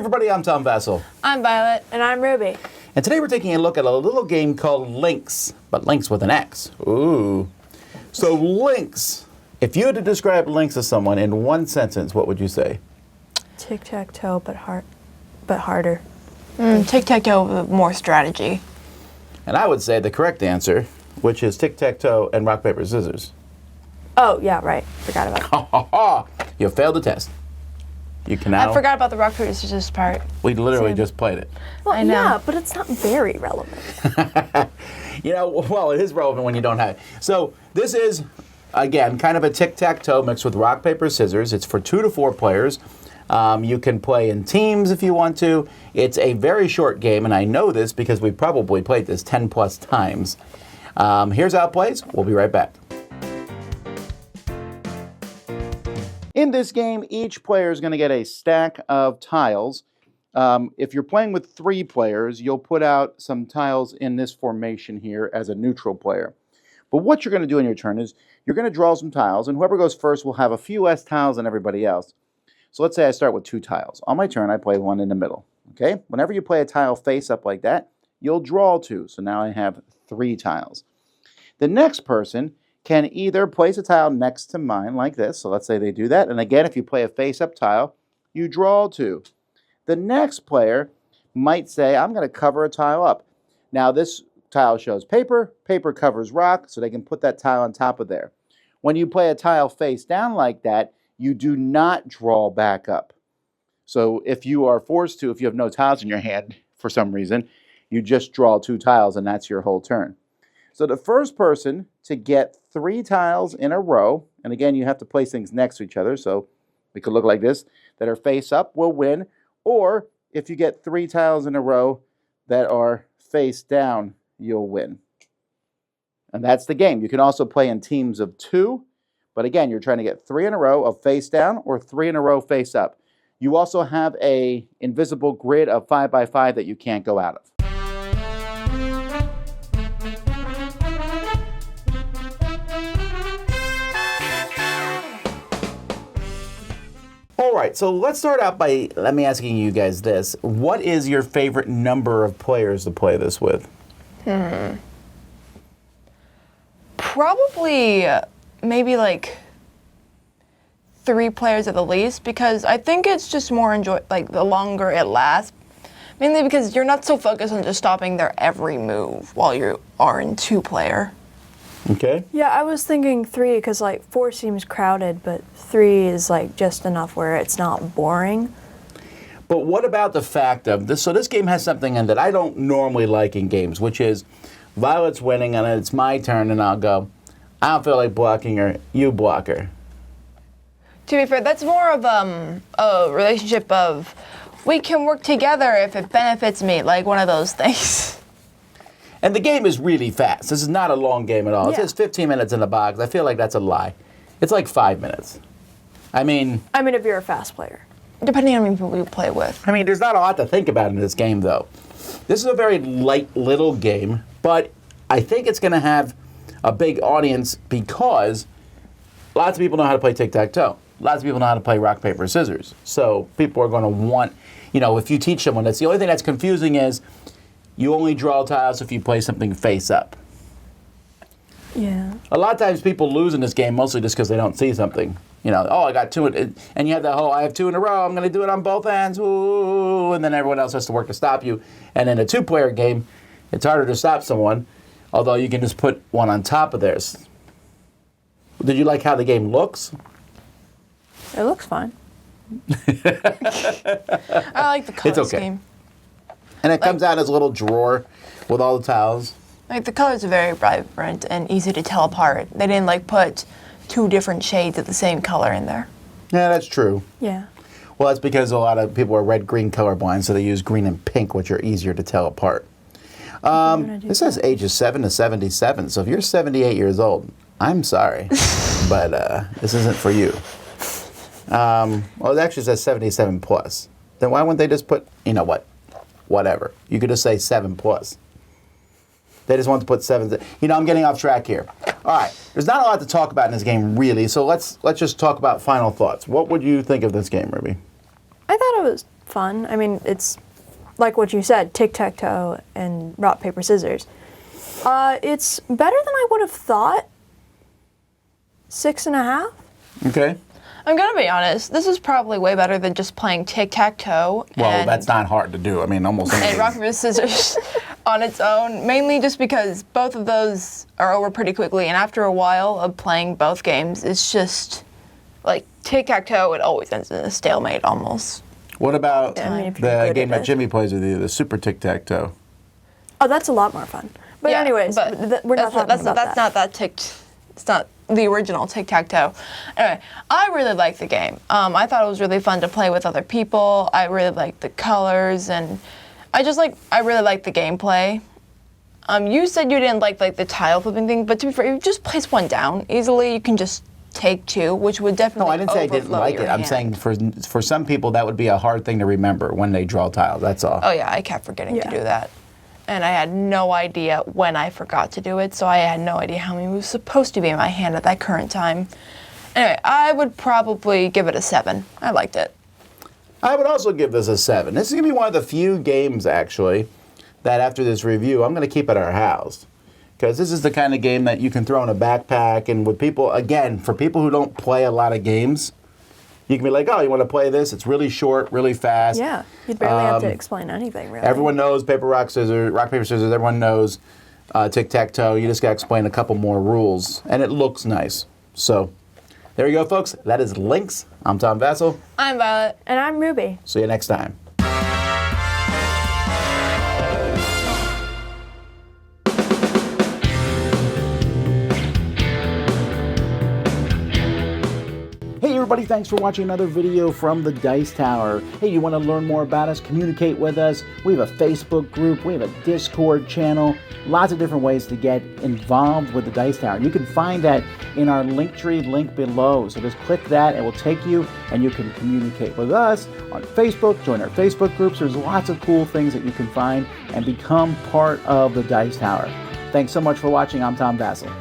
everybody, I'm Tom Vassell. I'm Violet. And I'm Ruby. And today we're taking a look at a little game called Linx, but Linx with an X. Ooh. So Linx, if you had to describe Linx to someone in one sentence, what would you say? Tic-Tac-Toe, but harder. Tic-Tac-Toe with more strategy. And I would say the correct answer, which is Tic-Tac-Toe and Rock, Paper, Scissors. Oh, yeah, right. Forgot about Ha ha ha! You failed the test. You can now... I forgot about the rock, paper, scissors part. We literally just played it. Well, I know. yeah, but it's not very relevant. You know, well, it is relevant when you don't have it. So this is, again, kind of a tic-tac-toe mixed with rock, paper, scissors. It's for 2 to 4 players. You can play in teams if you want to. It's a very short game, and I know this because we probably played this 10 plus times. Here's how it plays. We'll be right back. In this game, each player is going to get a stack of tiles. If you're playing with 3 players, you'll put out some tiles in this formation here as a neutral player. But what you're going to do in your turn is you're going to draw some tiles, and whoever goes first will have a few less tiles than everybody else. So let's say I start with 2 tiles. On my turn, I play one in the middle. Okay? Whenever you play a tile face up like that, you'll draw 2. So now I have 3 tiles. The next person can either place a tile next to mine like this. So let's say they do that. And again, if you play a face-up tile, you draw 2. The next player might say, I'm going to cover a tile up. Now this tile shows paper. Paper covers rock, so they can put that tile on top of there. When you play a tile face down like that, you do not draw back up. So if you are forced to, if you have no tiles in your hand for some reason, you just draw 2 tiles and that's your whole turn. So the first person to get 3 tiles in a row, and again, you have to place things next to each other, so it could look like this, that are face up will win. Or if you get 3 tiles in a row that are face down, you'll win. And that's the game. You can also play in teams of 2, but again, you're trying to get 3 in a row of face down or 3 in a row face up. You also have a invisible grid of 5 by 5 that you can't go out of. All right, so let's start out by me asking you guys this. What is your favorite number of players to play this with? Probably maybe like 3 players at the least, because I think it's just more the longer it lasts. Mainly because you're not so focused on just stopping their every move while you are in 2-player. Okay. Yeah, I was thinking 3 because 4 seems crowded, but 3 is just enough where it's not boring. But what about the fact of this? So this game has something in that I don't normally like in games, which is Violet's winning and it's my turn and I'll go, I don't feel like blocking her, you block her. To be fair, that's more of a relationship of we can work together if it benefits me, like one of those things. And the game is really fast. This is not a long game at all. It Yeah. says 15 minutes in the box. I feel like that's a lie. It's like 5 minutes. I mean, if you're a fast player. Depending on how many people you play with. there's not a lot to think about in this game, though. This is a very light little game, but I think it's going to have a big audience because lots of people know how to play tic-tac-toe. Lots of people know how to play rock, paper, scissors. So people are going to want, if you teach someone, that's the only thing that's confusing is you only draw tiles if you play something face up. Yeah. A lot of times people lose in this game mostly just because they don't see something. Oh, I got 2, and you have the whole, I have 2 in a row, I'm going to do it on both ends, ooh, and then everyone else has to work to stop you. And in a 2-player game, it's harder to stop someone, although you can just put one on top of theirs. Did you like how the game looks? It looks fine. I like the color scheme. And it comes out as a little drawer with all the tiles. The colors are very vibrant and easy to tell apart. They didn't put 2 different shades of the same color in there. Yeah, that's true. Yeah. Well, that's because a lot of people are red-green colorblind, so they use green and pink, which are easier to tell apart. This says ages 7 to 77, so if you're 78 years old, I'm sorry, but this isn't for you. Well, it actually says 77 plus. Then why wouldn't they just put, whatever. You could just say 7 plus. They just want to put 7. I'm getting off track here. All right, there's not a lot to talk about in this game, really, so let's just talk about final thoughts. What would you think of this game, Ruby? I thought it was fun. I mean, it's like what you said, tic-tac-toe and rock, paper, scissors. It's better than I would have thought. 6.5. Okay. I'm gonna be honest. This is probably way better than just playing tic-tac-toe. Well, that's not hard to do. I mean, almost And anything. rock, paper, scissors on its own. Mainly just because both of those are over pretty quickly, and after a while of playing both games, it's just like tic-tac-toe. It always ends in a stalemate almost. What about I mean, if you're the good game at that it. Jimmy plays with you, the Super Tic-Tac-Toe? Oh, that's a lot more fun. But Yeah, anyways, but we're not talking that's about that's that. not that It's not the original tic-tac-toe. Anyway, I really like the game. I thought it was really fun to play with other people. I really liked the colors, and I really liked the gameplay. You said you didn't like the tile flipping thing, but to be fair, if you just place one down easily, you can just take two, which would definitely No, I didn't say I didn't overflow like your it. I'm hand. saying for some people that would be a hard thing to remember when they draw tiles. That's all. Oh yeah, I kept forgetting to Yeah. do that. And I had no idea when I forgot to do it, so I had no idea how many was supposed to be in my hand at that current time. Anyway, I would probably give it a 7. I liked it. I would also give this a 7. This is going to be one of the few games, actually, that after this review, I'm going to keep at our house. Because this is the kind of game that you can throw in a backpack, and with people, again, for people who don't play a lot of games, you can be like, oh, you want to play this? It's really short, really fast. Yeah, you'd barely have to explain anything, really. Everyone knows paper, rock, scissors, rock, paper, scissors. Everyone knows tic-tac-toe. You just got to explain a couple more rules, and it looks nice. So there you go, folks. That is Linx. I'm Tom Vassell. I'm Violet. And I'm Ruby. See you next time. Hey everybody, thanks for watching another video from the Dice Tower. Hey, you want to learn more about us, communicate with us? We have a Facebook group, we have a Discord channel, lots of different ways to get involved with the Dice Tower. And you can find that in our Linktree link below. So just click that, it will take you and you can communicate with us on Facebook, join our Facebook groups. There's lots of cool things that you can find and become part of the Dice Tower. Thanks so much for watching. I'm Tom Vassell.